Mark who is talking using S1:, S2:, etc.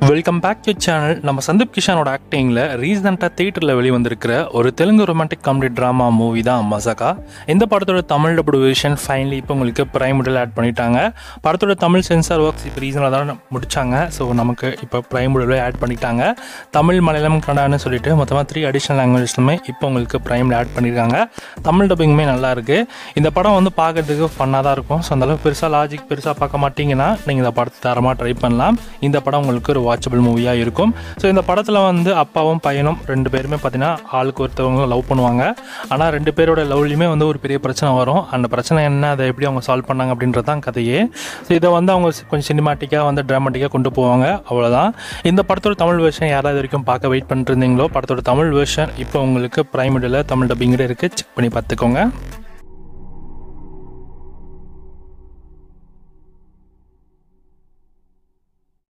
S1: Welcome back to channel. நம்ம சந்தீப் கிஷானோட ஆக்டிங்கில் ரீசெண்டாக தியேட்டரில் வெளிவந்திருக்கிற ஒரு Telugu romantic comedy drama movie தான் மசகா. இந்த படத்தோட தமிழ் டப்டு வெர்ஷன் ஃபைனலி இப்போ உங்களுக்கு பிரைமுடில் ஆட் பண்ணிட்டாங்க. படத்தோட தமிழ் சென்சார் ஒர்க்ஸ் இப்போ ரீசனாக தான் முடித்தாங்க. ஸோ நமக்கு இப்போ பிரைமுடில் ஆட் பண்ணிட்டாங்க. தமிழ், மலையாளம், கன்னடான்னு சொல்லிட்டு மொத்தமாக 3 அடிஷ்னல் லாங்குவேஜ்லுமே இப்போ உங்களுக்கு பிரைமில் ஆட் பண்ணியிருக்காங்க. தமிழ் டப்பிங்குமே நல்லா இருக்குது. இந்த படம் வந்து பார்க்குறதுக்கு ஃபன்னாக தான் இருக்கும். ஸோ அந்தளவுக்கு பெருசாக பார்க்க மாட்டிங்கன்னா நீங்கள் இந்த படத்தை தரமாக ட்ரை பண்ணலாம். இந்த படம் உங்களுக்கு ஒரு வாட்சபிள் மூவியாக இருக்கும். ஸோ இந்த படத்தில் வந்து அப்பாவும் பையனும் 2 பேருமே பார்த்தீங்கன்னா ஆளுக்கு ஒருத்தவங்க லவ் பண்ணுவாங்க. ஆனால் 2 பேரோட லவ்லையுமே வந்து ஒரு பெரிய பிரச்சனை வரும். அந்த பிரச்சனை என்ன, அதை எப்படி அவங்க சால்வ் பண்ணாங்க அப்படின்றது தான் கதையே. ஸோ இதை வந்து அவங்க கொஞ்சம் சினிமாட்டிக்காக வந்து ட்ராமாட்டிக்காக கொண்டு போவாங்க, அவ்வளோதான். இந்த படத்தோட தமிழ் வெர்ஷன் யாராவது வரைக்கும் பார்க்க வெயிட் பண்ணிட்டு இருந்தீங்களோ, படத்தோட தமிழ் வெர்ஷன் இப்போ உங்களுக்கு பிரைம் வீடியோவில் தமிழ் டப்பிங்கில் இருக்குது. செக் பண்ணி பார்த்துக்கோங்க.